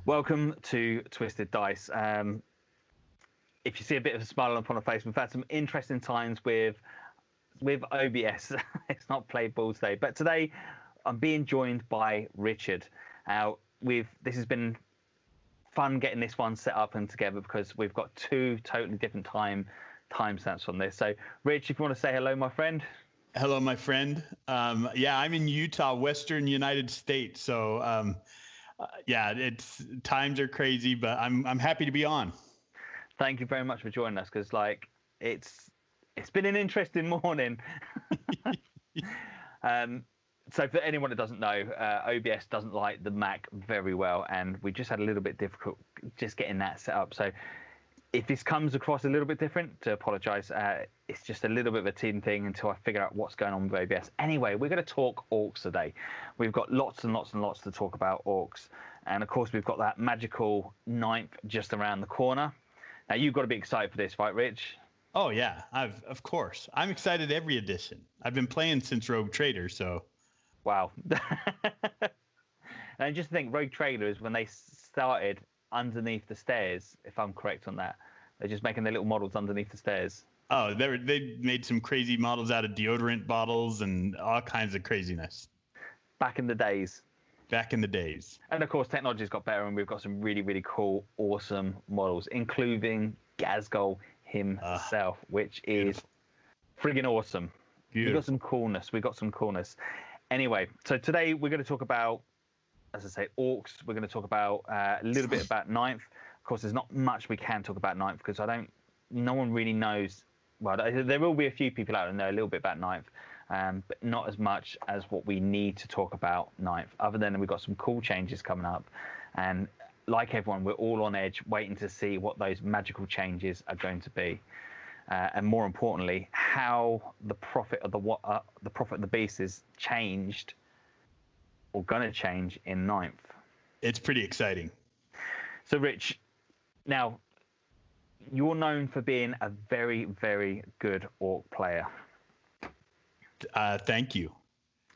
Welcome to Twisted Dice. If you see a bit of a smile upon our face, we've had some interesting times with OBS. It's not Play Balls Day, but today I'm being joined by Richard. This has been fun getting this one set up and together because we've got two totally different timestamps on this. So, Rich, if you want to say hello, my friend. Hello, my friend. I'm in Utah, Western United States. So, it's times are crazy, but I'm happy to be on. Thank you very much for joining us because it's been an interesting morning. So for anyone that doesn't know, OBS doesn't like the Mac very well, and we just had a little bit difficult just getting that set up. So if this comes across a little bit different, to apologise. It's just a little bit of a team thing until I figure out what's going on with OBS. Anyway, we're going to talk Orks today. We've got lots and lots and lots to talk about Orks. And, of course, we've got that magical 9th just around the corner. Now, you've got to be excited for this, right, Rich? Oh, yeah, of course. I'm excited every edition. I've been playing since Rogue Trader, so. Wow. And just think, Rogue Trader is when they started underneath the stairs, if I'm correct on that. They're just making their little models underneath the stairs. Oh, they made some crazy models out of deodorant bottles and all kinds of craziness. Back in the days. And of course, technology's got better, and we've got some really, really cool, awesome models, including Gazgol himself, which is friggin' awesome. Beautiful. We've got some coolness. Anyway, so today we're going to talk about, as I say, Orks. We're going to talk about a little bit about 9th. Of course, there's not much we can talk about 9th because no one really knows. Well, there will be a few people out there that know a little bit about 9th, but not as much as what we need to talk about 9th. Other than we've got some cool changes coming up. And like everyone, we're all on edge waiting to see what those magical changes are going to be. And more importantly, how the profit of the beast is changed or going to change in 9th. It's pretty exciting. So, Rich, now, you're known for being a very, very good Ork player. Thank you.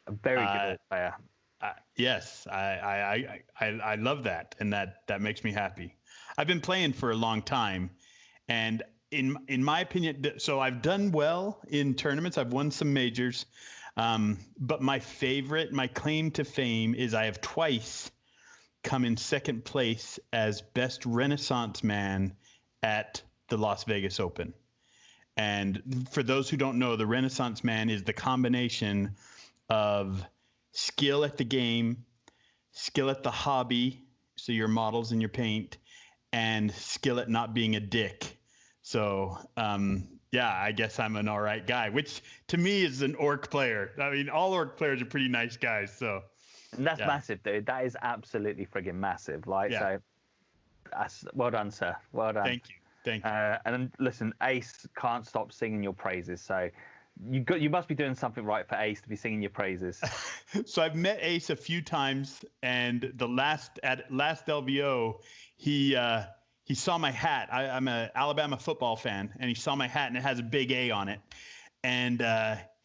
A very good Ork player. Yes, I love that, and that makes me happy. I've been playing for a long time, and in my opinion, so I've done well in tournaments. I've won some majors, but my claim to fame is I have twice come in second place as best Renaissance man at the Las Vegas Open. And for those who don't know, the Renaissance man is the combination of skill at the game, skill at the hobby, so your models and your paint, and skill at not being a dick. So, I guess I'm an all right guy, which to me is an Ork player. I mean, all Ork players are pretty nice guys. So, and that's massive, dude. That is absolutely friggin' massive. So, well done, sir. Well done. Thank you. And listen, Ace can't stop singing your praises. So, you must be doing something right for Ace to be singing your praises. So I've met Ace a few times, and at last LVO, he saw my hat. I'm an Alabama football fan, and he saw my hat, and it has a big A on it. And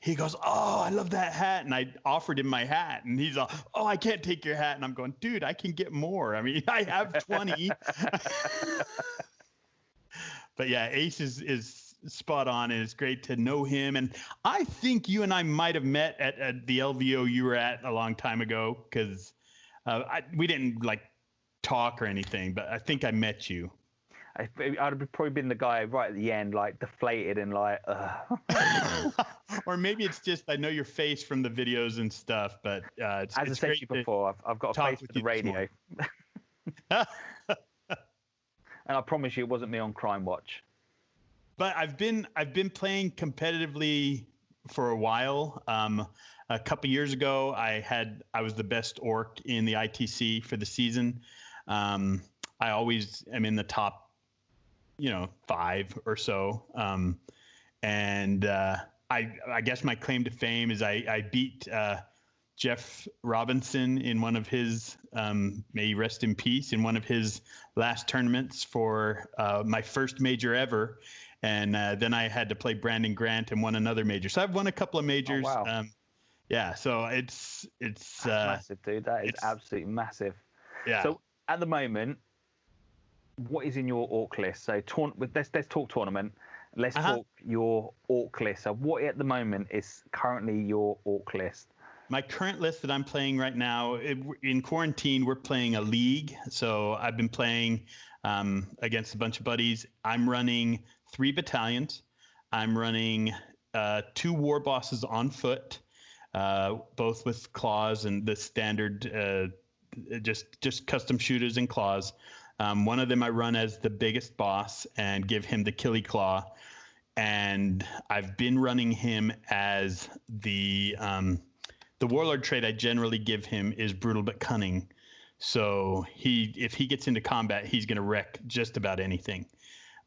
he goes, "Oh, I love that hat." And I offered him my hat, and he's all, "Oh, I can't take your hat." And I'm going, "Dude, I can get more. I mean, I have 20. But yeah, Ace is spot on, and it's great to know him. And I think you and I might have met at the LVO you were at a long time ago, because we didn't talk or anything, but I think I met you. I'd have probably been the guy right at the end, deflated and Or maybe it's just I know your face from the videos and stuff, but it's as I said to you before, I've got a face for the radio. And I promise you, it wasn't me on Crime Watch. But I've been playing competitively for a while. A couple years ago, I was the best Ork in the ITC for the season. I always am in the top, 5 or so. And I guess my claim to fame is I beat Jeff Robinson in one of his, may he rest in peace, in one of his last tournaments for my first major ever. and then I had to play Brandon Grant and won another major. So I've won a couple of majors. Oh, wow. Yeah, so it's That's massive, dude. That is absolutely massive. Yeah. So at the moment, what is in your orc list? So let's talk tournament. Let's talk your orc list. So what at the moment is currently your orc list? My current list that I'm playing right now, in quarantine, we're playing a league. So I've been playing against a bunch of buddies. I'm running 3 battalions. I'm running 2 war bosses on foot, both with claws and the standard, just custom shooters and claws. One of them I run as the biggest boss and give him the killy claw. And I've been running him as the warlord trait I generally give him is brutal but cunning. So if he gets into combat, he's going to wreck just about anything.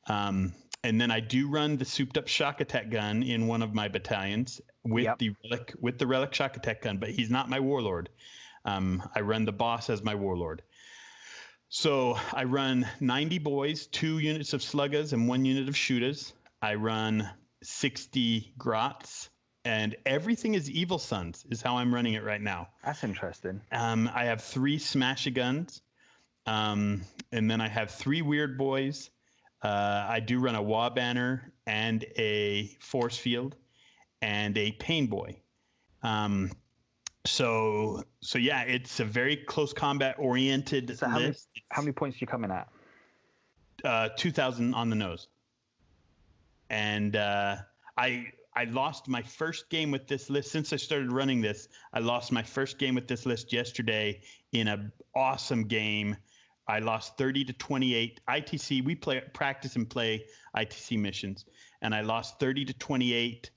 And then I do run the souped up shock attack gun in one of my battalions with the relic shock attack gun, but he's not my warlord. I run the boss as my warlord. So I run 90 boys, 2 units of sluggas, and 1 unit of shooters. I run 60 grots. And everything is Evil Sons is how I'm running it right now. That's interesting. I have 3 Smash-A-Guns, and then I have 3 Weird Boys. I do run a Wah Banner and a Force Field and a Pain Boy. So yeah, it's a very close combat oriented list. How many points are you coming at? 2,000 on the nose. And I lost my first game with this list. Since I started running this, I lost my first game with this list yesterday in an awesome game. I lost 30-28. ITC, we practice and play ITC missions, and I lost 30-28.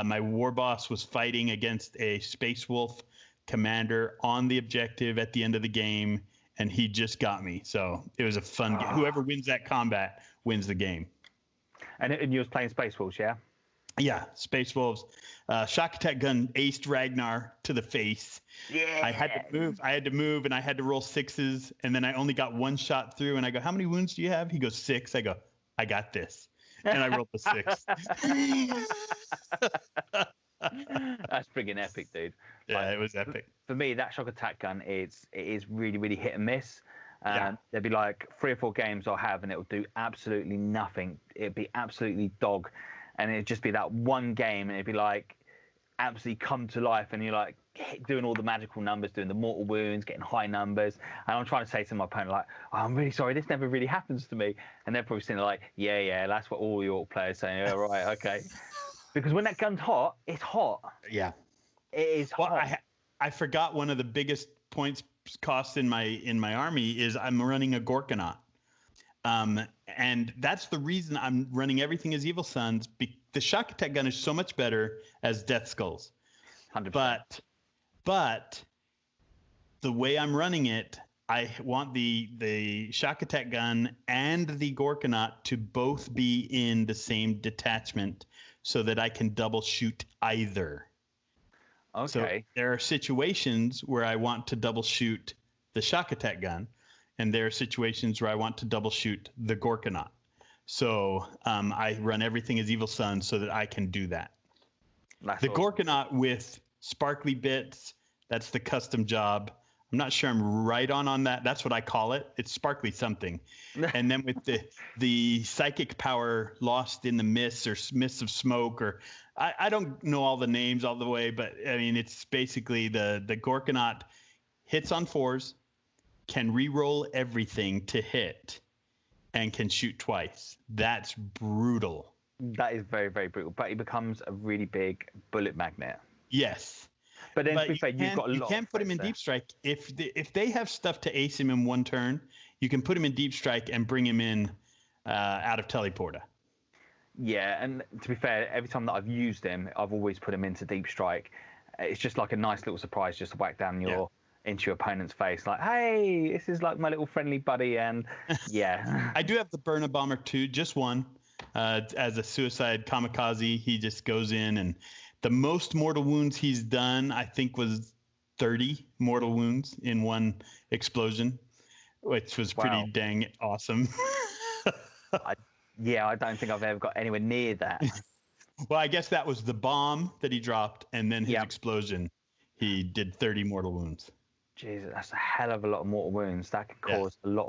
My war boss was fighting against a Space Wolf commander on the objective at the end of the game, and he just got me. So it was a fun game. Whoever wins that combat wins the game. And you was playing Space Wolves, yeah? Yeah, Space Wolves. Shock attack gun aced Ragnar to the face. Yeah. I had to move, and I had to roll 6s, and then I only got 1 shot through, and I go, how many wounds do you have? He goes, 6. I go, I got this. And I rolled the 6. That's friggin' epic, dude. Yeah, it was epic. For me, that shock attack gun, it is really, really hit and miss. There'd be like 3 or 4 games I'll have, and it'll do absolutely nothing. It'd be absolutely dog. And it'd just be that one game, and it'd be like absolutely come to life, and you're like doing all the magical numbers, doing the mortal wounds, getting high numbers. And I'm trying to say to my opponent, like, oh, I'm really sorry, this never really happens to me. And they're probably saying like, yeah, that's what all your players say. Yeah, right, okay. Because when that gun's hot, it's hot. Yeah, it is hot. Well, I forgot one of the biggest points cost in my army is I'm running a Gorkanaut. And that's the reason I'm running everything as Evil Sons. The shock attack gun is so much better as Death Skulls. 100%. But the way I'm running it, I want the shock attack gun and the Gorkanaut to both be in the same detachment so that I can double shoot either. Okay. So there are situations where I want to double shoot the shock attack gun, and there are situations where I want to double shoot the Gorkanaut. So I run everything as Evil Sons so that I can do that. That's the awesome. Gorkanaut with sparkly bits, that's the custom job. I'm not sure I'm right on that. That's what I call it. It's sparkly something. And then with the psychic power lost in the mists or mists of smoke, or I don't know all the names all the way, but I mean, it's basically the Gorkanaut hits on 4s, can re-roll everything to hit, and can shoot twice. That's brutal. That is very, very brutal. But he becomes a really big bullet magnet. Yes. But then, to be fair, you've got a lot. You can't put him in deep strike. If they have stuff to ace him in one turn, you can put him in deep strike and bring him in out of teleporter. Yeah, and to be fair, every time that I've used him, I've always put him into deep strike. It's just like a nice little surprise, just to whack down into your opponent's face, like, hey, this is like my little friendly buddy. And yeah, I do have the Burner Bomber too, just one. As a suicide kamikaze, he just goes in, and the most mortal wounds he's done, I think, was 30 mortal wounds in one explosion, which was pretty dang awesome. Yeah, I don't think I've ever got anywhere near that. Well, I guess that was the bomb that he dropped, and then his Yep. explosion. He did 30 mortal wounds. Jesus, that's a hell of a lot of mortal wounds. That can Yeah. cause a lot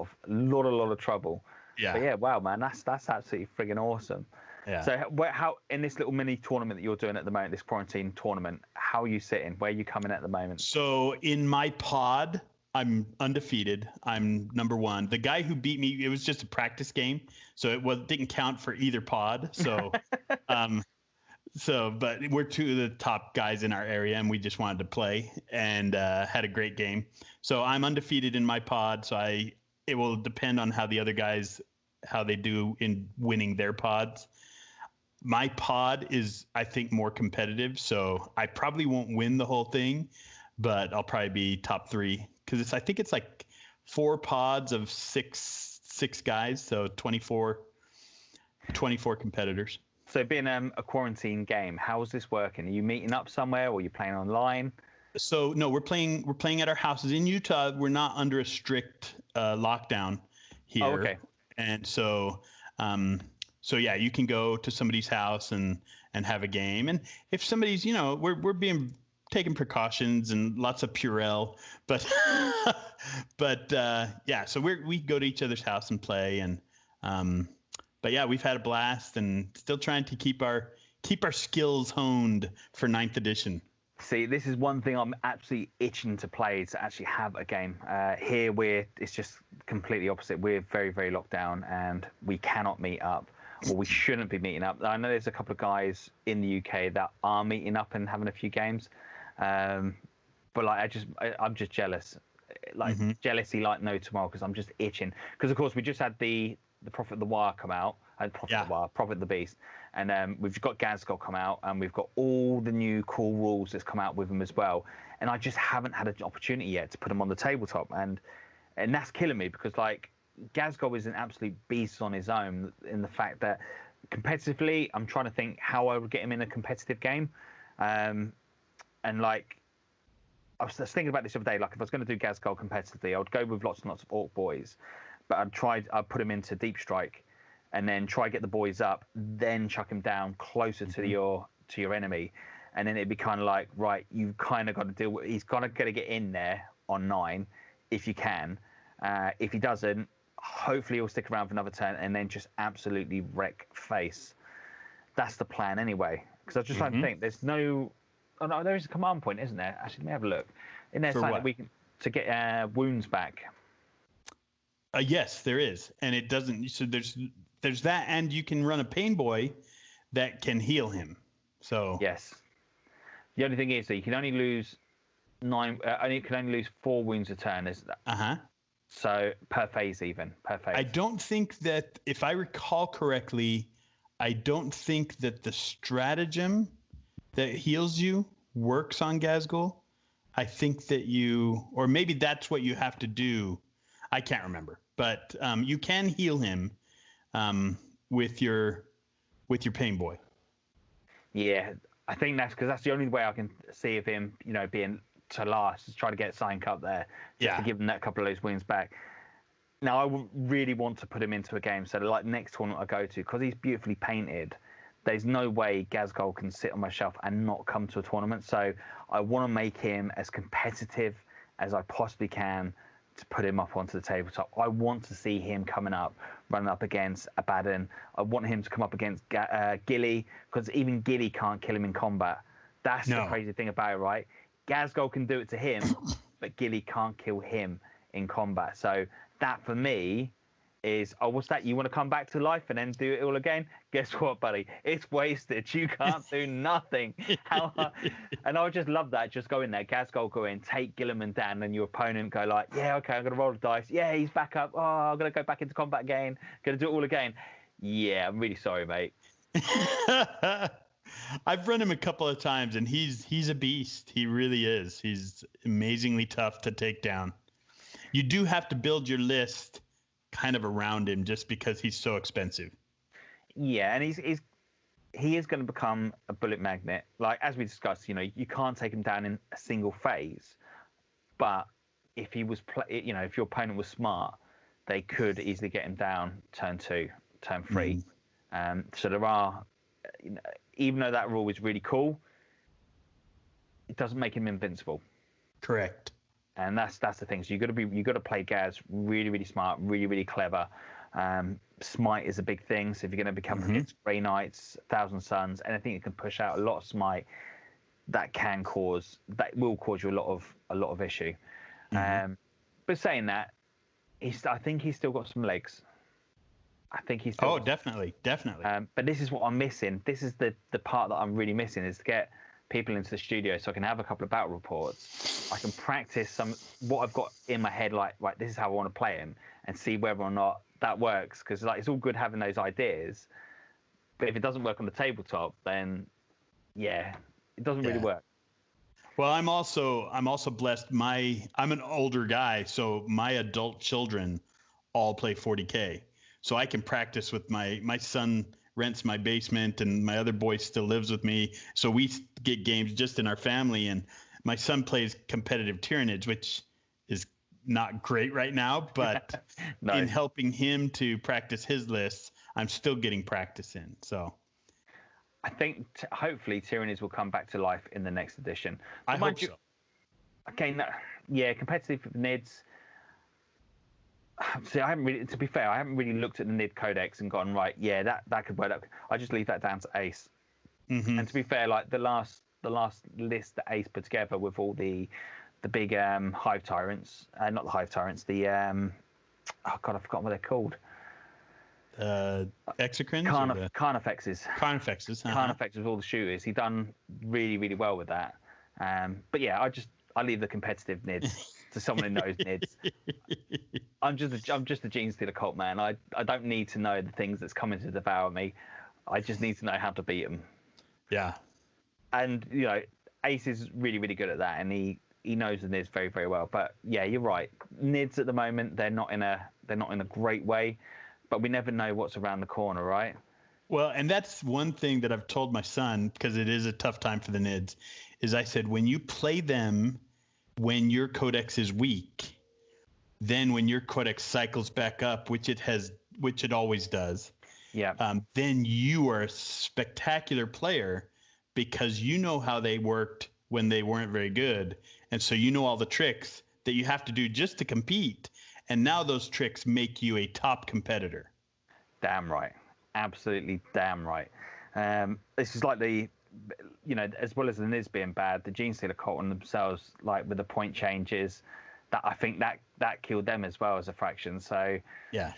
of trouble. Yeah. But yeah, wow, man, that's absolutely friggin' awesome. Yeah. So how in this little mini tournament that you're doing at the moment, this quarantine tournament, how are you sitting? Where are you coming at the moment? So in my pod, I'm undefeated. I'm number 1. The guy who beat me, it was just a practice game, so it didn't count for either pod. So, but we're 2 of the top guys in our area, and we just wanted to play and had a great game. So I'm undefeated in my pod. So it will depend on how the other guys, how they do in winning their pods. My pod is, I think, more competitive, so I probably won't win the whole thing, but I'll probably be top 3 because I think it's like 4 pods of six guys, so 24 competitors. So being a quarantine game, how is this working? Are you meeting up somewhere, or are you playing online? So no, we're playing at our houses in Utah. We're not under a strict lockdown here. Oh, okay. And so yeah, you can go to somebody's house and have a game. And if somebody's, we're taking precautions and lots of Purell, but yeah, so we go to each other's house and play. And but yeah, we've had a blast and still trying to keep our skills honed for 9th edition. See, this is one thing I'm absolutely itching to play, to actually have a game. Here it's just completely opposite. We're very, very locked down and we cannot meet up, or we shouldn't be meeting up. I know there's a couple of guys in the UK that are meeting up and having a few games. But like, I'm just jealous, like jealousy like no tomorrow, because I'm just itching. Because of course we just had the Prophet of the Wire come out, and Prophet of the Beast, and we've got Gazgol come out, and we've got all the new cool rules that's come out with them as well. And I just haven't had an opportunity yet to put them on the tabletop, and that's killing me, because like Gazgol is an absolute beast on his own, in the fact that competitively, I'm trying to think how I would get him in a competitive game. And like, I was thinking about this the other day, like if I was going to do Gazgol competitively, I would go with lots and lots of Ork boys, but I'd put him into Deep Strike, and then try get the boys up, then chuck him down closer to your enemy, and then it'd be kind of like, right, you've kind of got to deal with, he's got to get in there on 9 if you can. If he doesn't, hopefully he'll stick around for another turn and then just absolutely wreck face. That's the plan anyway, because I was just trying to think, there's no... Oh no, there is a command point, isn't there? Actually, let me have a look. In there, something that we can to get wounds back. Yes, there is, and it doesn't. So there's that, and you can run a pain boy that can heal him. So yes, the only thing is that you can only lose 9. You can only lose 4 wounds a turn. Is that? So per phase, I don't think that, if I recall correctly, I don't think that the stratagem that heals you works on Gazgol. I think that or maybe that's what you have to do. I can't remember, but you can heal him with your pain boy. Yeah, I think that's because that's the only way I can see of him, being to last, is try to get Sync up there, just to give him that couple of those wins back. Now I really want to put him into a game, so like next tournament I go to, because he's beautifully painted, there's no way Gazgol can sit on my shelf and not come to a tournament. So I want to make him as competitive as I possibly can to put him up onto the tabletop. I want to see him coming up, running up against Abaddon. I want him to come up against Gilly, because even Gilly can't kill him in combat. That's the crazy thing about it, right? Gazgol can do it to him, but Gilly can't kill him in combat. So that for me is, what's that? You want to come back to life and then do it all again? Guess what, buddy? It's wasted. You can't do nothing. And I would just love that. Just go in there, Gazgol go in, take Gilliman down, and your opponent go like, yeah, okay, I'm going to roll the dice. Yeah, he's back up. Oh, I'm going to go back into combat again. Going to do it all again. Yeah, I'm really sorry, mate. I've run him a couple of times, and he's a beast. He really is. He's amazingly tough to take down. You do have to build your list kind of around him, just because he's so expensive. Yeah, and he is going to become a bullet magnet. Like, as we discussed, you can't take him down in a single phase, but if he was, if your opponent was smart, they could easily get him down turn 2, turn 3, So there are, even though that rule is really cool, it doesn't make him invincible. Correct. And that's the thing. So you got to play Gaz really, really smart, really, really clever. Smite is a big thing. So if you're going to become against Grey Knights, Thousand Suns, anything that can push out a lot of smite, that will cause you a lot of issue. But saying that, I think he's still got some legs. I think he's still. Oh, definitely. But this is what I'm missing. This is the part that I'm really missing, is to get people into the studio so I can have a couple of battle reports. I can practice what I've got in my head, like, right, this is how I want to play him, and see whether or not that works. Because it's all good having those ideas, but if it doesn't work on the tabletop, then it doesn't really work. Well, I'm also blessed. I'm an older guy, so my adult children all play 40K. So I can practice with my son rents my basement, and my other boy still lives with me. So we get games just in our family, and my son plays competitive Tyrannage, which is not great right now, but in helping him to practice his lists, I'm still getting practice in. So I think hopefully Tyrannage will come back to life in the next edition. I hope so. Okay, competitive NIDs. See, to be fair, I haven't really looked at the NID Codex and gone, right, that could work. I just leave that down to Ace. And to be fair, like the last list that Ace put together with all the big Hive Tyrants, not the Hive Tyrants, the oh god, I've forgotten what they're called. Exocrines? Carnifexes. Carnifexes. Carnifexes with all the shooters. He done really, really well with that. But yeah, I leave the competitive NIDs to someone who knows NIDs. I'm just a Gene Stealer cult man. I don't need to know the things that's coming to devour me. I just need to know how to beat them. Yeah. And Ace is really, really good at that, and he knows the NIDs very, very well. But yeah, you're right. NIDs at the moment, they're not in a great way, but we never know what's around the corner, right? Well, and that's one thing that I've told my son, because it is a tough time for the NIDs, is I said, when you play them when your codex is weak, then when your codex cycles back up, which it always does, then you are a spectacular player, because you know how they worked when they weren't very good. And so you know all the tricks that you have to do just to compete. And now those tricks make you a top competitor. Damn right. Absolutely damn right. This is like as well as the NIDs being bad, the Gene Stealer cult on themselves, like with the point changes, that I think that killed them as well as a faction. So yeah,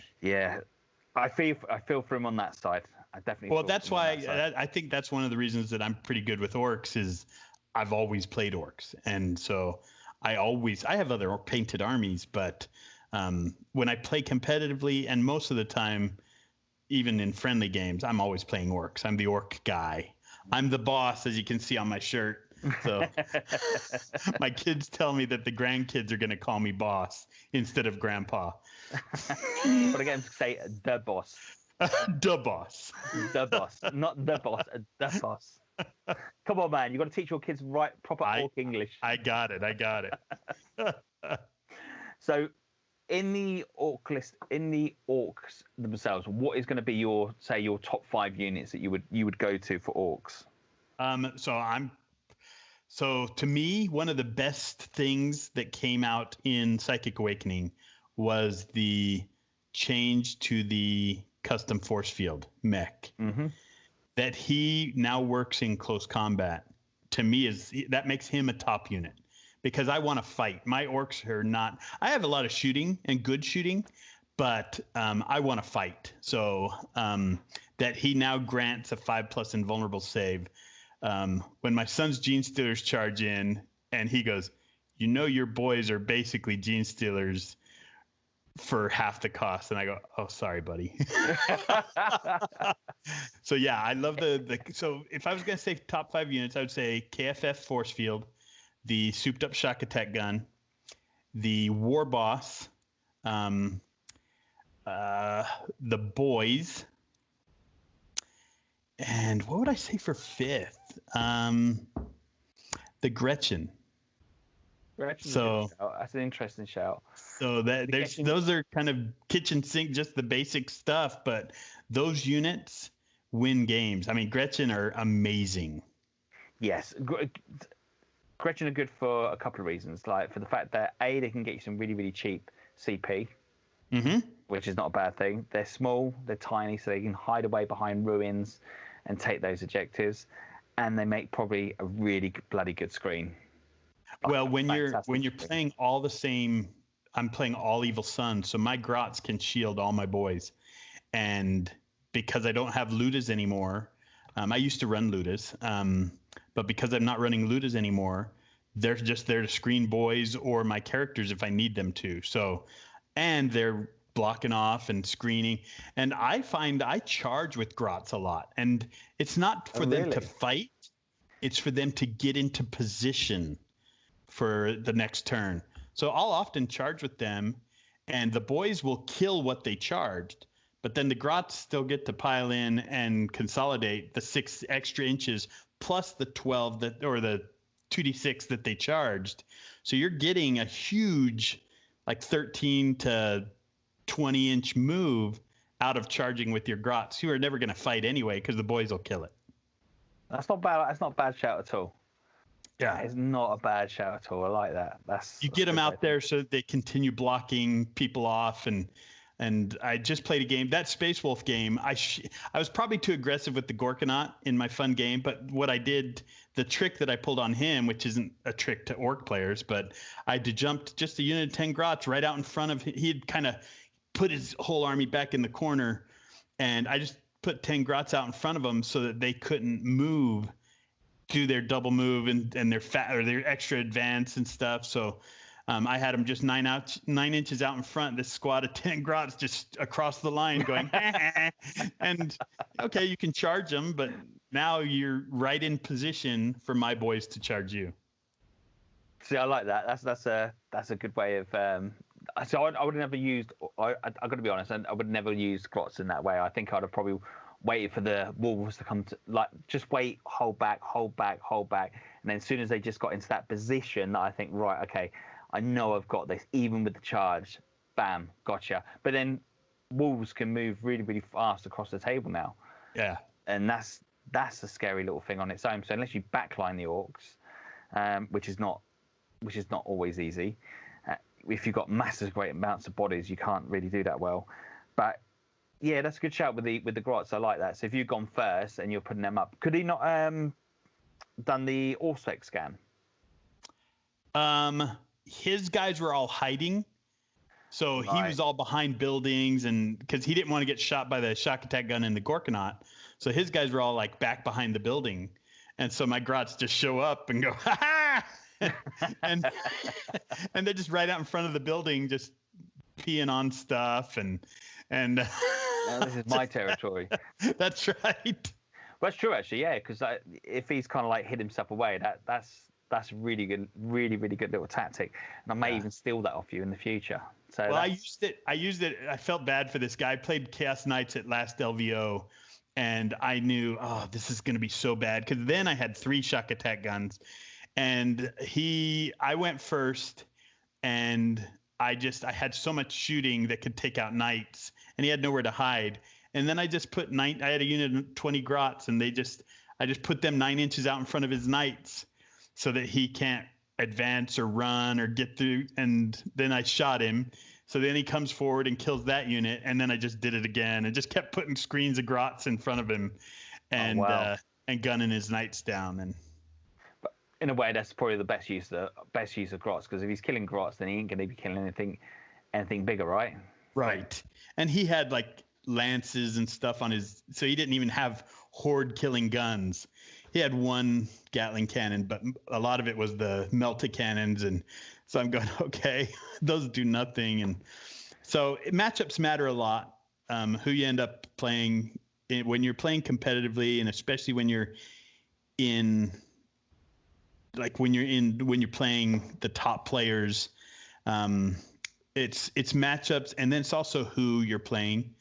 I feel for him on that side. I definitely. Well, that's why I think that's one of the reasons that I'm pretty good with Orks, is I've always played Orks, and so I have other painted armies, but when I play competitively, and most of the time, even in friendly games, I'm always playing Orks. I'm the Ork guy. I'm the boss, as you can see on my shirt. So my kids tell me that the grandkids are going to call me boss instead of grandpa. But again, say the boss. The boss. The boss. Not the boss, the boss. Come on, man. You've got to teach your kids proper Ork English. I got it. So in the Ork list, in the Orks themselves, what is going to be your top 5 units that you would go to for Orks? So to me, one of the best things that came out in Psychic Awakening was the change to the custom force field mech. That he now works in close combat. To me, that makes him a top unit. Because I want to fight. My Orks are not. I have a lot of shooting and good shooting, but I want to fight. So that he now grants a 5+ invulnerable save. When my son's Gene Stealers charge in, and he goes, your boys are basically Gene Stealers for half the cost, and I go, oh, sorry, buddy. So yeah, I love so if I was gonna say top 5 units, I would say KFF force field, the souped up shock attack gun, the War Boss, the boys, and what would I say for 5th? The Gretchen. So that's an interesting shout. So those are kind of kitchen sink, just the basic stuff, but those units win games. I mean, Gretchen are amazing. Yes, Gretchen are good for a couple of reasons. Like for the fact that they can get you some really, really cheap CP, which is not a bad thing. They're small, they're tiny, so they can hide away behind ruins and take those objectives, and they make probably a really bloody good screen. Well, when you're playing all the same, I'm playing all Evil Sons, so my grots can shield all my boys, and because I don't have Ludas anymore, I used to run Ludas, but because I'm not running Ludas anymore, they're just there to screen boys or my characters if I need them to. So, and they're blocking off and screening, and I find I charge with grots a lot, and it's not for them to fight, it's for them to get into position for the next turn. So I'll often charge with them, and the boys will kill what they charged, but then the grots still get to pile in and consolidate the 6 extra inches plus the 12 or the 2d6 that they charged. So you're getting a huge, like 13 to 20-inch move out of charging with your grots, who are never going to fight anyway because the boys will kill it. That's not bad. That's not a bad shout at all. Yeah, it's not a bad shout at all. I like that. You get them out there so that they continue blocking people off, and I just played a game, that Space Wolf game. I was probably too aggressive with the Gorkanaut in my fun game, but what I did, the trick that I pulled on him, which isn't a trick to Orc players, but I jumped just a unit of 10 grots right out in front of him. He had kind of put his whole army back in the corner, and I just put 10 grots out in front of them so that they couldn't move, do their double move and their their extra advance and stuff. So I had them just 9 inches out in front. This squad of 10 grots just across the line going, and okay, you can charge them, but now you're right in position for my boys to charge you. See, I like that. That's a good way of. So I would never used. I got to be honest, I would never use grots in that way. I think I'd have probably waited for the wolves to come to, like, just wait, hold back, and then as soon as they just got into that position, that I think, right, okay, I know I've got this, even with the charge, bam, gotcha. But then wolves can move really, really fast across the table now. Yeah, and that's a scary little thing on its own. So unless you backline the orcs, which is not always easy. If you've got massive great amounts of bodies, you can't really do that well. But yeah, that's a good shout with the grots. I like that. So if you've gone first and you're putting them up, could he not done the Allspec scan? His guys were all hiding, so he was all behind buildings, and because he didn't want to get shot by the shock attack gun and the Gorkanaut, so his guys were all like back behind the building, and so my grots just show up and go ha ha. and they're just right out in front of the building, just peeing on stuff, and this is my territory. That's right. Well, that's true actually, yeah. Because if he's kind of like hid himself away, that's really good, really good little tactic, and I may even steal that off you in the future. So well, I used it. I felt bad for this guy. I played Chaos Knights at last LVO, and I knew, oh, this is going to be so bad, because then I had 3 shock attack guns. And I went first, and I had so much shooting that could take out knights, and he had nowhere to hide. And then I just put I had a unit of 20 grots, and I just put them 9 inches out in front of his knights so that he can't advance or run or get through. And then I shot him. So then he comes forward and kills that unit, and then I just did it again and just kept putting screens of grots in front of him, and and gunning his knights down. And in a way, that's probably the best use of grots, because if he's killing grots, then he ain't going to be killing anything bigger, right? Right. And he had like lances and stuff on his, so he didn't even have horde killing guns. He had 1 Gatling cannon, but a lot of it was the melta cannons, and so I'm going, okay, those do nothing. And so matchups matter a lot. Who you end up playing when you're playing competitively, and especially when you're in. Like when you're playing the top players, it's matchups, and then it's also who you're playing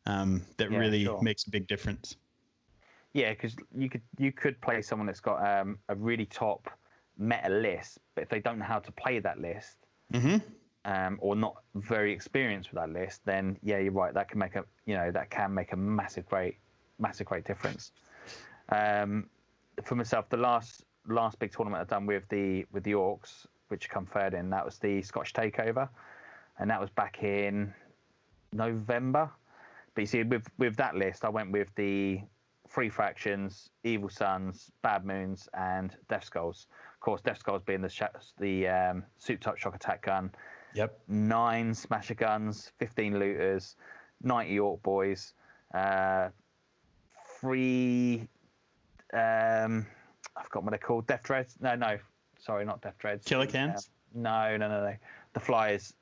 that really makes a big difference. Yeah, because you could play someone that's got a really top meta list, but if they don't know how to play that list, or not very experienced with that list, then yeah, you're right. That can make a massive great massive great difference. For myself, the last big tournament I've done with the Orks, which come third in, that was the Scotch Takeover, and that was back in November. But you see, with that list, I went with the Three Fractions, Evil Suns, Bad Moons, and Death Skulls. Of course, Death Skulls being the Soup Type Shock Attack gun. Yep. 9 Smasher guns, 15 looters, 90 Ork Boys, 3. I forgot what they're called. Death Dreads? No. Sorry, not Death Dreads. Killer Cans? No. The Flyers.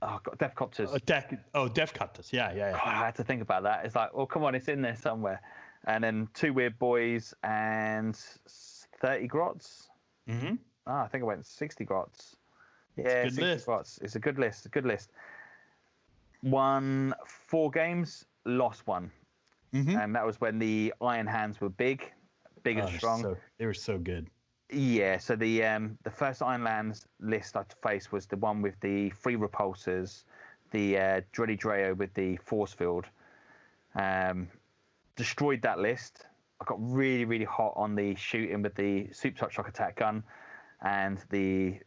Oh, God, Death Copters. Death Copters. Yeah. God, I had to think about that. It's like, oh, come on, it's in there somewhere. And then 2 Weird Boys and 30 Grots. Mm-hmm. I think I went 60 Grots. Yeah, 60 Grots. It's a good list. Won 4 games, lost 1. Mm-hmm. And that was when the Iron Hands were big and strong. They were so good. Yeah, so the first Iron Lands list I faced was the one with the 3 repulsors, the Dready Dreo with the force field. Destroyed that list. I got really, really hot on the shooting with the Soup Type Shock Attack gun, and the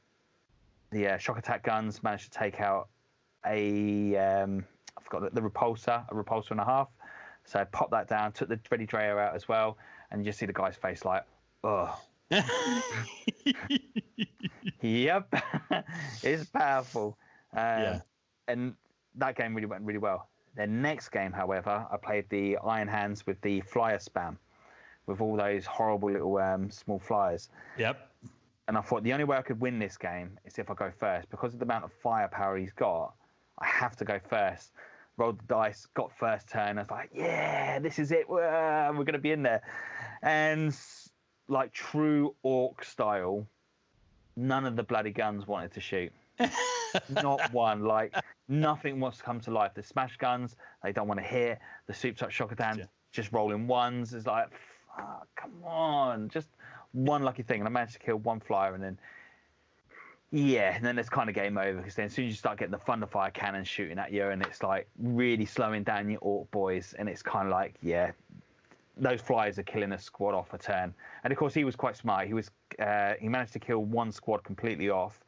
Shock Attack guns managed to take out I forgot the repulsor, a repulsor and a half. So I popped that down, took the Dready Dreo out as well, and you just see the guy's face like, oh. Yep, it's powerful. And that game really went really well. The next game, however, I played the Iron Hands with the flyer spam, with all those horrible little small flyers. Yep. And I thought the only way I could win this game is if I go first, because of the amount of firepower he's got. I have to go first. Rolled the dice, got first turn. I was like, yeah, this is it. We're going to be in there. And like true Ork style, none of the bloody guns wanted to shoot. Not one. Like, nothing wants to come to life. The smash guns, they don't want to hit. The Soup Type Shock Attack, just rolling ones. It's like, come on. Just one lucky thing. And I managed to kill 1 flyer, and then and then it's kind of game over, because then as soon as you start getting the Thunderfire cannon shooting at you, and it's like really slowing down your Ork Boys, and it's kind of like, those flyers are killing a squad off a turn. And of course, he was quite smart. He managed to kill 1 squad completely off,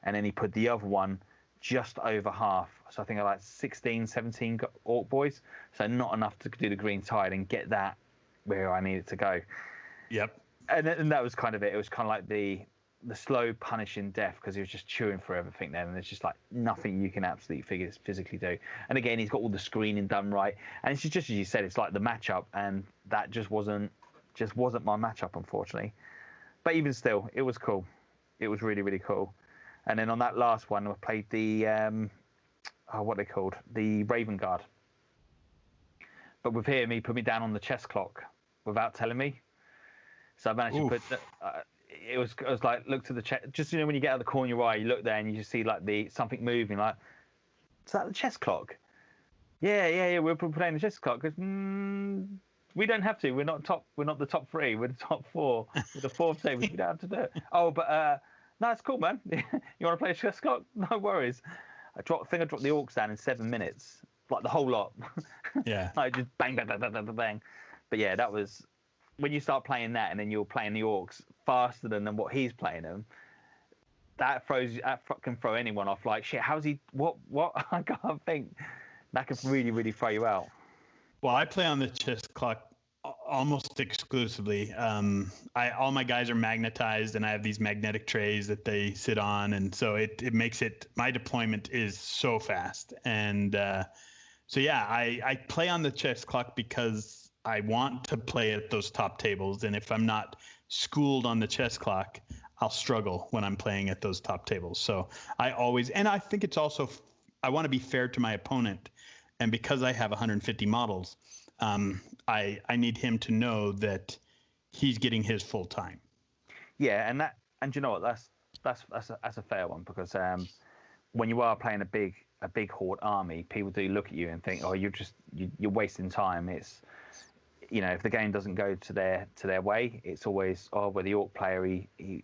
and then he put the other one just over half. So I think I like 16, 17 Ork Boys. So not enough to do the green tide and get that where I needed to go. Yep. And that was kind of it. It was kind of like the slow punishing death, because he was just chewing for everything then, and there's just like nothing you can absolutely physically do. And again, he's got all the screening done right, and it's just as you said, it's like the matchup, and that just wasn't my matchup, unfortunately. But even still, it was cool. It was really, really cool. And then on that last one, I played the what they called, the Raven Guard. But with him, he put me down on the chess clock without telling me. So I managed to put it was like, look to the chess, just, when you get out of the corner of your eye, you look there and you just see like something moving, like, is that the chess clock? Yeah, we're playing the chess clock, because we don't have to. We're not the top 3, we're the top 4. We're the 4th table, we don't have to do it. Oh, but no, it's cool, man. You want to play a chess clock? No worries. I dropped the Orks down in 7 minutes, like the whole lot. Yeah. I just bang, bang, bang, bang, bang, bang. But yeah, that was when you start playing that, and then you're playing the Orks faster than what he's playing them. That can throw anyone off. Like, shit, how's he? What? I can't think. That can really, really throw you out. Well, I play on the chess clock almost exclusively. All my guys are magnetized, and I have these magnetic trays that they sit on, and so it makes it, my deployment is so fast. And so yeah, I play on the chess clock because I want to play at those top tables, and if I'm not schooled on the chess clock, I'll struggle when I'm playing at those top tables. So and I think it's also, I want to be fair to my opponent, and because I have 150 models, I need him to know that he's getting his full time. Yeah, and you know what, that's a fair one, because when you are playing a big horde army, people do look at you and think, oh, you're wasting time. It's, if the game doesn't go to their way, it's always, oh, well, the Ork player, he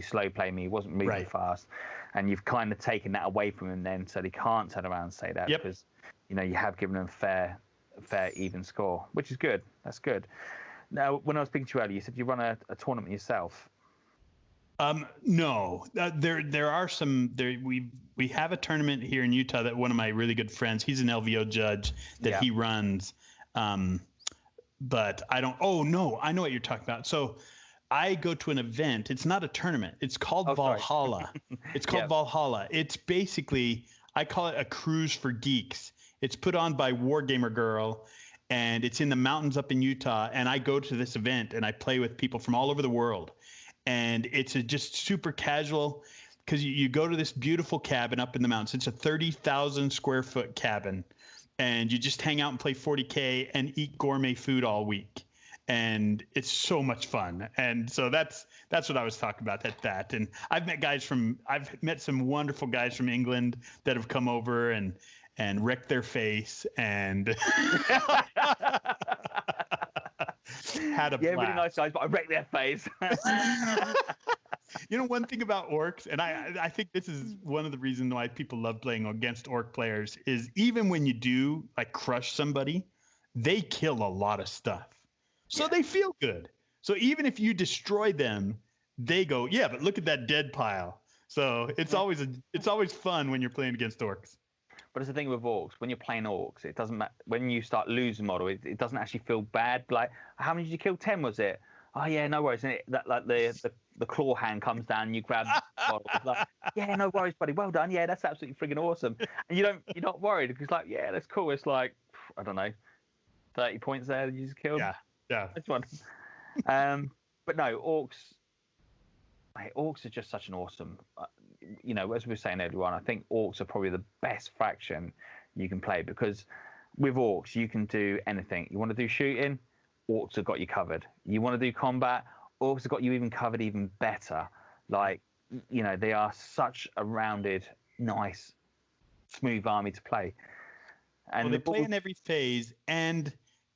slow playing me, he wasn't moving fast, and you've kind of taken that away from him then, so he can't turn around and say that, because you have given him fair, even score, which is good. That's good. Now, when I was speaking to you earlier, you said you run a tournament yourself. No, there are some there. We have a tournament here in Utah that one of my really good friends, he's an LVO judge that he runs. But I don't. Oh no, I know what you're talking about. So I go to an event. It's not a tournament. It's called Valhalla. It's called Valhalla. It's basically, I call it a cruise for geeks. It's put on by Wargamer Girl, and it's in the mountains up in Utah. And I go to this event and I play with people from all over the world. And it's just super casual because you go to this beautiful cabin up in the mountains. It's a 30,000 square foot cabin, and you just hang out and play 40K and eat gourmet food all week. And it's so much fun. And so that's what I was talking about. That. And I've met some wonderful guys from England that have come over and wrecked their face and had a blast. Really nice guys, but I wrecked their face. You know, one thing about orcs, and I think this is one of the reasons why people love playing against orc players, is even when you do like crush somebody, they kill a lot of stuff. So they feel good. So even if you destroy them, they go, yeah, but look at that dead pile. So it's always fun when you're playing against orcs. But it's the thing with orcs. When you're playing orcs, it doesn't matter. When you start losing model, it doesn't actually feel bad. Like, how many did you kill? 10, was it? Oh yeah, no worries. And the claw hand comes down and you grab model. It's like, yeah, no worries, buddy. Well done. Yeah, that's absolutely friggin' awesome. And you're not worried because like, yeah, that's cool. It's like, I don't know, 30 points there that you just killed. Yeah. That's one. But no, orcs. Mate, orcs are just such an awesome. You know, as we were saying earlier on, I think orcs are probably the best faction you can play because with orcs you can do anything. You want to do shooting, orcs have got you covered. You want to do combat, orcs have got you even covered even better. Like, you know, they are such a rounded, nice, smooth army to play. And they play in every phase, and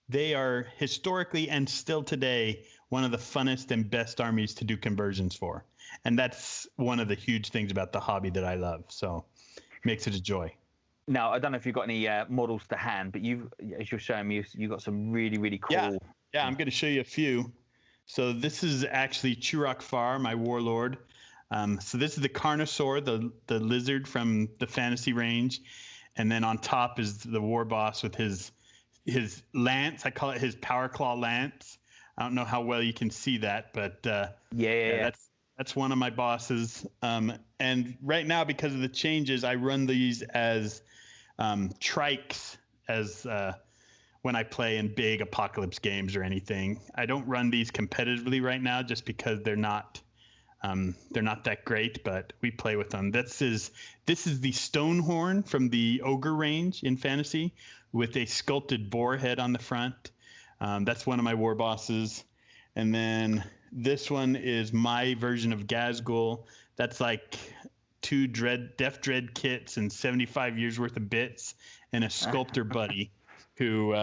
they are historically and still today one of the funnest and best armies to do conversions for. And that's one of the huge things about the hobby that I love. So it makes it a joy. Now, I don't know if you've got any models to hand, but as you're showing me, you've got some really, really cool. Yeah, I'm going to show you a few. So this is actually Churok Far, my warlord. So this is the Carnosaur, the lizard from the fantasy range. And then on top is the war boss with his lance. I call it his power claw lance. I don't know how well you can see that, but that's one of my bosses. And right now, because of the changes, I run these as trikes as when I play in big apocalypse games or anything. I don't run these competitively right now just because they're not that great, but we play with them. This is the Stonehorn from the Ogre range in fantasy with a sculpted boar head on the front. That's one of my war bosses. And then this one is my version of Gazgul. That's like 2 Death Dread kits and 75 years worth of bits and a sculptor buddy who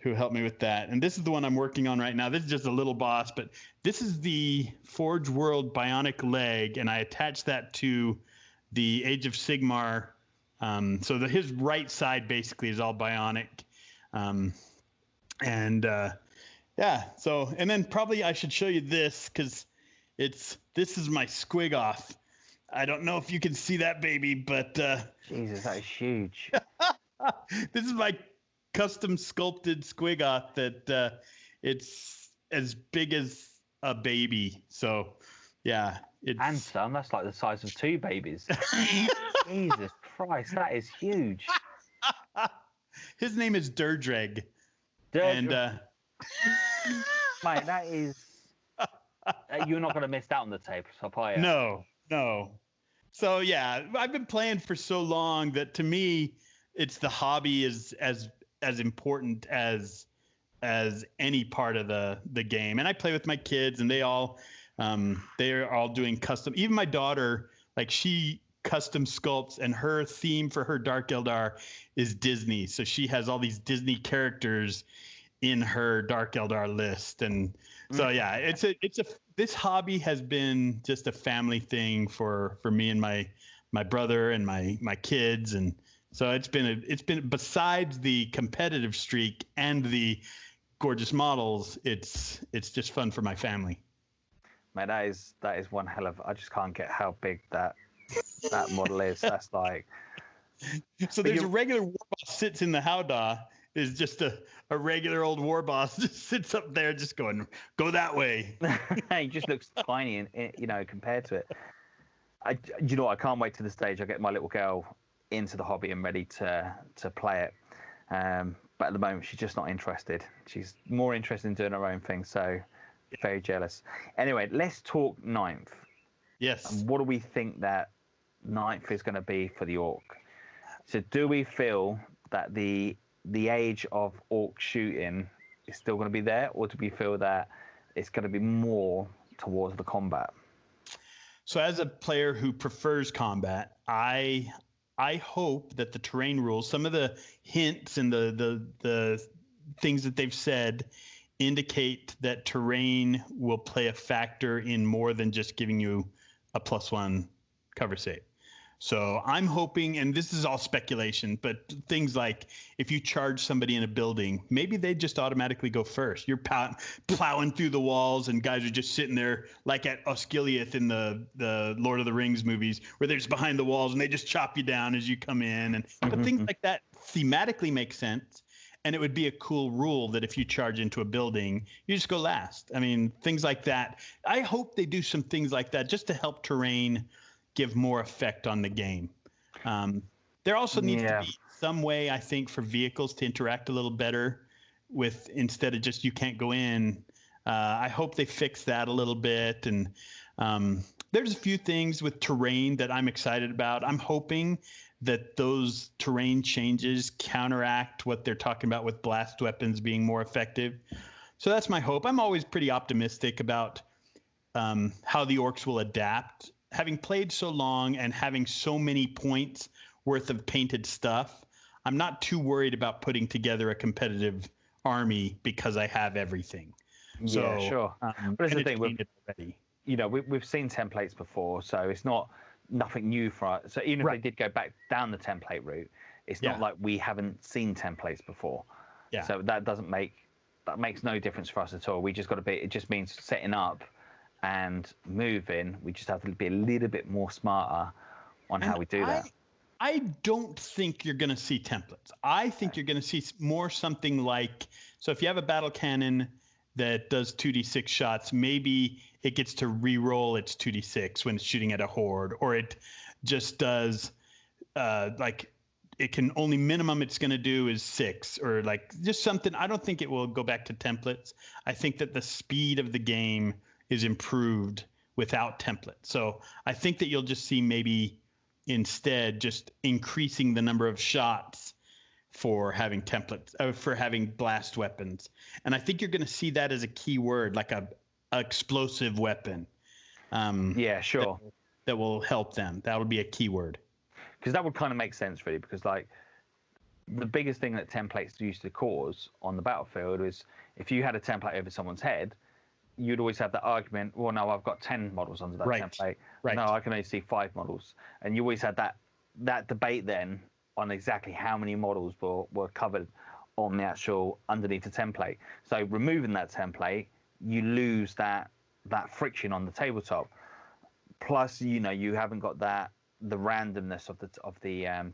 helped me with that. And this is the one I'm working on right now. This is just a little boss, but this is the Forge World bionic leg, and I attached that to the Age of Sigmar. So his right side basically is all bionic. And then probably I should show you this because this is my Squigoth. I don't know if you can see that baby, but Jesus, that is huge. This is my custom sculpted Squigoth that it's as big as a baby. So yeah, and some, that's like the size of 2 babies. Jesus Christ, that is huge. His name is Durdreg. And mate, that is you're not going to miss that on the tape, so I'll No. So yeah, I've been playing for so long that to me, it's the hobby is as important as any part of the game. And I play with my kids, and they're all doing custom. Even my daughter, like, she custom sculpts, and her theme for her Dark Eldar is Disney. So she has all these Disney characters in her Dark Eldar list. And so yeah, this hobby has been just a family thing for me and my brother and my kids. And So it's been besides the competitive streak and the gorgeous models, it's just fun for my family. Mate, that is one hell of. I just can't get how big that model is. That's like. So there's a regular war boss sits in the howdah. Is just a regular old war boss just sits up there just going, go that way. He just looks tiny, and compared to it. I can't wait to the stage I get my little girl into the hobby and ready to play it. But at the moment, she's just not interested. She's more interested in doing her own thing. So very jealous. Anyway, let's talk 9th. Yes. And what do we think that 9th is going to be for the Ork? So do we feel that the age of Ork shooting is still going to be there, or do we feel that it's going to be more towards the combat? So as a player who prefers combat, I hope that the terrain rules, some of the hints and the things that they've said indicate that terrain will play a factor in more than just giving you a +1 cover save. So I'm hoping, and this is all speculation, but things like if you charge somebody in a building, maybe they just automatically go first. You're plowing through the walls, and guys are just sitting there like at Osgiliath in the Lord of the Rings movies, where they're just behind the walls and they just chop you down as you come in. And but things like that thematically make sense, and it would be a cool rule that if you charge into a building, you just go last. I mean, things like that. I hope they do some things like that just to help terrain give more effect on the game. There also needs to be some way, I think, for vehicles to interact a little better with, instead of just you can't go in. I hope they fix that a little bit. And there's a few things with terrain that I'm excited about. I'm hoping that those terrain changes counteract what they're talking about with blast weapons being more effective. So that's my hope. I'm always pretty optimistic about how the Orks will adapt. Having played so long and having so many points worth of painted stuff, I'm not too worried about putting together a competitive army because I have everything. Yeah, sure. But that's the thing. Already. We've seen templates before, so it's nothing new for us. So even if they did go back down the template route, it's not like we haven't seen templates before. Yeah. So that makes no difference for us at all. We just got to be. It just means setting up and moving. We just have to be a little bit more smarter on how we do that. I don't think you're going to see templates. I think you're going to see more something like, so if you have a battle cannon that does 2d6 shots, maybe it gets to re-roll its 2d6 when it's shooting at a horde, or it just does like it can only minimum it's going to do is 6, or like just something. I don't think it will go back to templates. I think that the speed of the game is improved without templates. So I think that you'll just see maybe instead just increasing the number of shots for having templates, for having blast weapons. And I think you're going to see that as a key word, like a explosive weapon. Yeah, sure. That will help them. That would be a key word. Because that would kind of make sense, really, because like the biggest thing that templates used to cause on the battlefield is if you had a template over someone's head, you'd always have that argument, well, no, I've got 10 models under that template. Right. No, I can only see 5 models. And you always had that debate then on exactly how many models were covered on the actual underneath the template. So removing that template, you lose that friction on the tabletop. Plus, you haven't got the randomness of the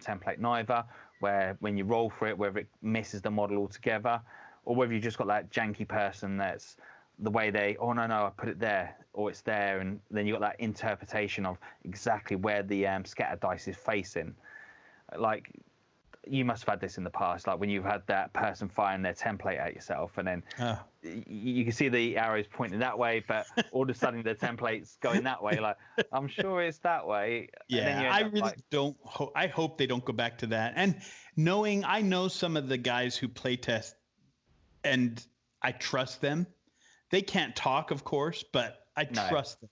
template neither, where when you roll for it, whether it misses the model altogether, or whether you just got that janky person that's the way no, I put it there, or it's there, and then you got that interpretation of exactly where the scatter dice is facing. Like, you must have had this in the past, like when you've had that person firing their template at yourself, and then you can see the arrows pointing that way, but all of a sudden the template's going that way. Like, I'm sure it's that way. Yeah, I really don't. I hope they don't go back to that. And I know some of the guys who play test, and I trust them. They can't talk, of course, but I trust them.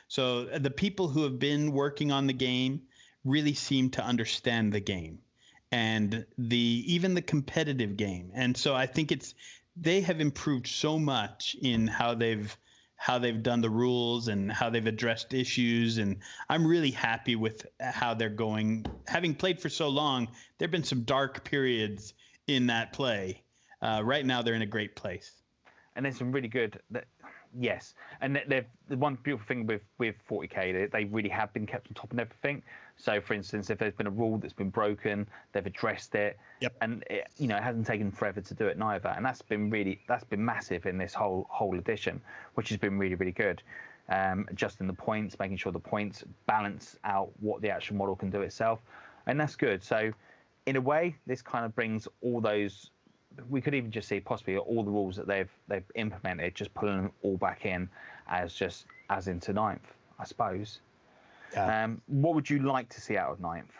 So the people who have been working on the game really seem to understand the game and even the competitive game. And so I think they have improved so much in how they've how they've done the rules and how they've addressed issues. And I'm really happy with how they're going. Having played for so long, there have been some dark periods in that play. Right now, they're in a great place. And there's some really good, yes. And the one beautiful thing with 40k, they really have been kept on top of everything. So, for instance, if there's been a rule that's been broken, they've addressed it. Yep. And it hasn't taken forever to do it neither. And that's been massive in this whole edition, which has been really, really good. Adjusting the points, making sure the points balance out what the actual model can do itself, and that's good. So, in a way, this kind of brings all those. We could even just see possibly all the rules that they've implemented, just pulling them all back in as into ninth, I suppose. Yeah. What would you like to see out of ninth?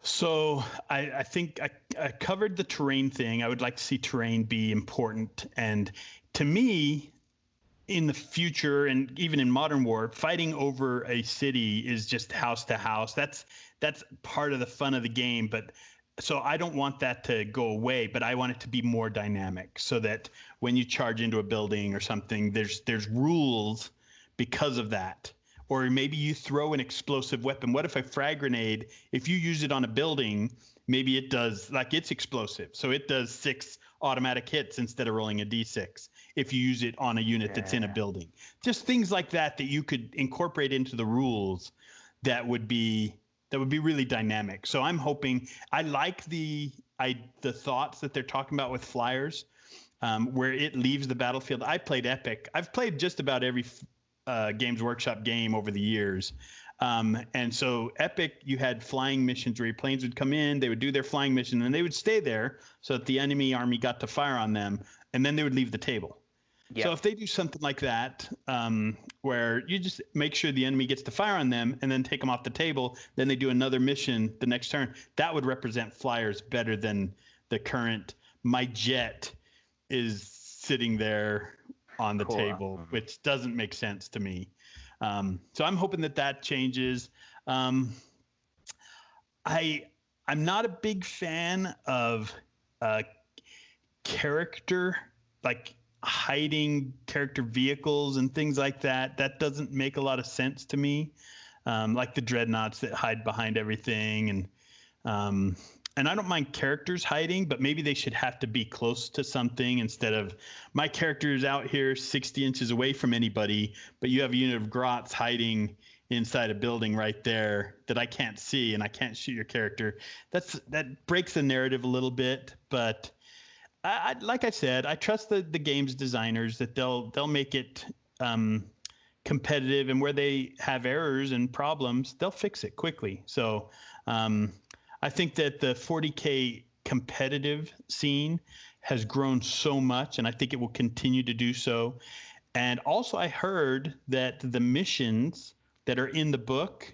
So I think I covered the terrain thing. I would like to see terrain be important. And to me, in the future and even in modern war, fighting over a city is just house to house. That's part of the fun of the game. But so I don't want that to go away, but I want it to be more dynamic so that when you charge into a building or something, there's rules because of that. Or maybe you throw an explosive weapon. What if a frag grenade, if you use it on a building, maybe it does, like it's explosive. So it does 6 automatic hits instead of rolling a D6 if you use it on a unit that's in a building. Just things like that you could incorporate into the rules that would be really dynamic. So I'm hoping, I like the thoughts that they're talking about with flyers, where it leaves the battlefield. I played Epic. I've played just about every Games Workshop game over the years. And so Epic, you had flying missions where your planes would come in, they would do their flying mission, and they would stay there so that the enemy army got to fire on them, and then they would leave the table. Yep. So if they do something like that, where you just make sure the enemy gets to fire on them and then take them off the table, then they do another mission the next turn, that would represent flyers better than the current, my jet is sitting there on the table, which doesn't make sense to me. So I'm hoping that changes. I'm not a big fan of character, like hiding character vehicles and things like that. That doesn't make a lot of sense to me. Like the dreadnoughts that hide behind everything, and I don't mind characters hiding, but maybe they should have to be close to something instead of my character is out here 60 inches away from anybody, but you have a unit of grots hiding inside a building right there that I can't see and I can't shoot your character. That breaks the narrative a little bit, but I like I said, I trust the game's designers that they'll make it competitive, and where they have errors and problems, they'll fix it quickly. So I think that the 40K competitive scene has grown so much, and I think it will continue to do so. And also I heard that the missions that are in the book,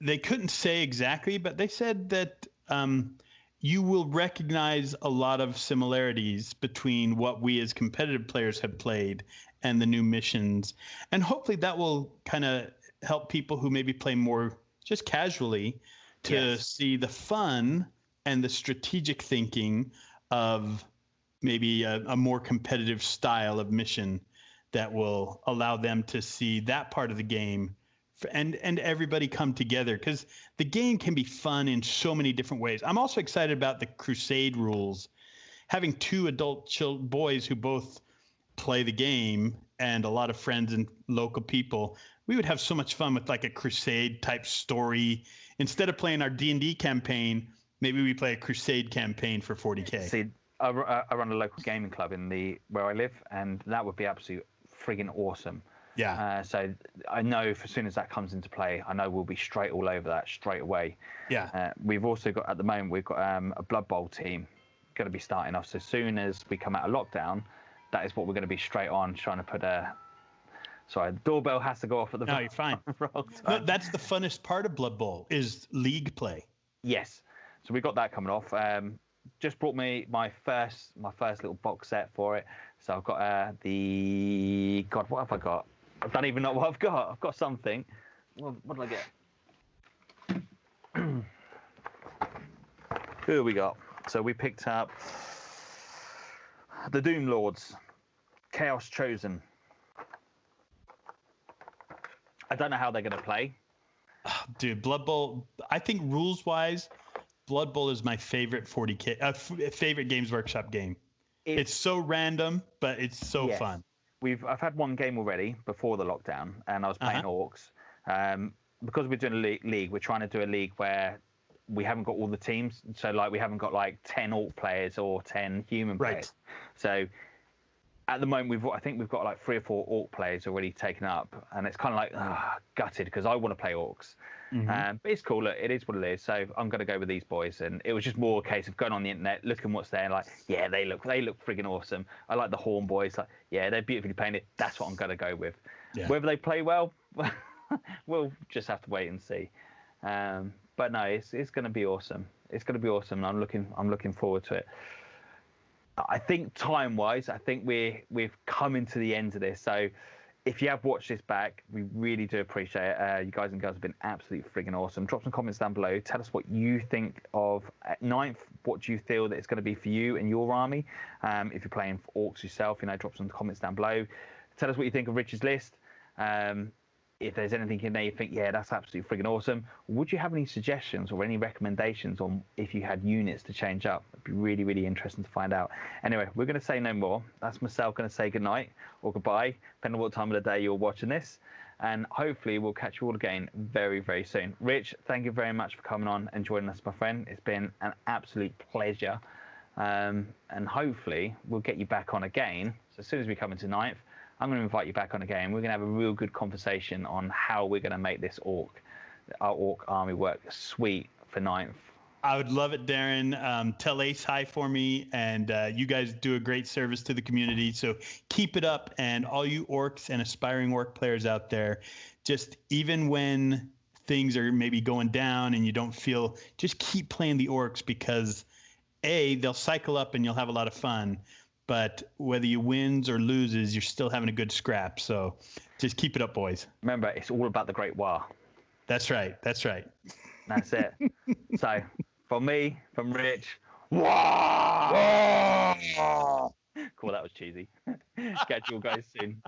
they couldn't say exactly, but they said that you will recognize a lot of similarities between what we as competitive players have played and the new missions. And hopefully that will kind of help people who maybe play more just casually to see the fun and the strategic thinking of maybe a more competitive style of mission that will allow them to see that part of the game and everybody come together, because the game can be fun in so many different ways. I'm also excited about the Crusade rules. Having 2 adult boys who both play the game and a lot of friends and local people, we would have so much fun with like a Crusade type story. Instead of playing our D&D campaign, maybe we play a Crusade campaign for 40K. See, I run a local gaming club where I live, and that would be absolutely friggin' awesome. Yeah. So I know as soon as that comes into play, I know we'll be straight all over that straight away. Yeah. We've also got, at the moment, we've got a Blood Bowl team going to be starting off. So as soon as we come out of lockdown, that is what we're going to be straight on trying to put Sorry, the doorbell has to go off at the. No, you're fine. No, that's the funnest part of Blood Bowl is league play. Yes, so we got that coming off. Just brought me my first little box set for it. So I've got what have I got? I don't even know what I've got. I've got something. What did I get? Who have we got? So we picked up the Doom Lords. Chaos Chosen. I don't know how they're going to play. Dude, Blood Bowl, I think rules-wise, Blood Bowl is my favorite 40K, favorite Games Workshop game. It's so random, but it's so fun. I've had one game already before the lockdown, and I was playing Orks. Because we're doing a league, we're trying to do a league where we haven't got all the teams. So, like, we haven't got, like, 10 Ork players or 10 human players. So, at the moment, I think we've got, like, 3 or 4 Ork players already taken up. And it's kind of like, gutted, because I want to play Orks. But it's cool. Look, it is what it is. So, I'm going to go with these boys. And it was just more a case of going on the internet, looking what's there, and like, yeah, they look friggin' awesome. I like the Horn boys. Like, yeah, they're beautifully painted. That's what I'm going to go with. Yeah. Whether they play well, we'll just have to wait and see. But no, it's going to be awesome. It's going to be awesome. I'm looking forward to it. I think time-wise, I think we've come into the end of this. So if you have watched this back, we really do appreciate it. You guys and girls have been absolutely friggin' awesome. Drop some comments down below. Tell us what you think of at 9th. What do you feel that it's going to be for you and your army? If you're playing for Orks yourself, drop some comments down below. Tell us what you think of Rich's list. If there's anything in there you think, yeah, that's absolutely friggin' awesome. Would you have any suggestions or any recommendations on if you had units to change up? It'd be really, really interesting to find out. Anyway, we're going to say no more. That's myself going to say goodnight or goodbye, depending on what time of the day you're watching this. And hopefully we'll catch you all again very, very soon. Rich, thank you very much for coming on and joining us, my friend. It's been an absolute pleasure. And hopefully we'll get you back on again. So as soon as we come into 9th, I'm going to invite you back on again. We're going to have a real good conversation on how we're going to make this our Ork army work sweet for 9th. I would love it, Darren. Tell Ace hi for me, and you guys do a great service to the community. So keep it up, and all you Orks and aspiring Ork players out there, just even when things are maybe going down and you don't feel, just keep playing the Orks because they'll cycle up and you'll have a lot of fun. But whether you wins or loses, you're still having a good scrap. So just keep it up, boys. Remember, it's all about the Great War. That's right. That's right. That's it. So from me, from Rich, cool, that was cheesy. Catch you all guys soon.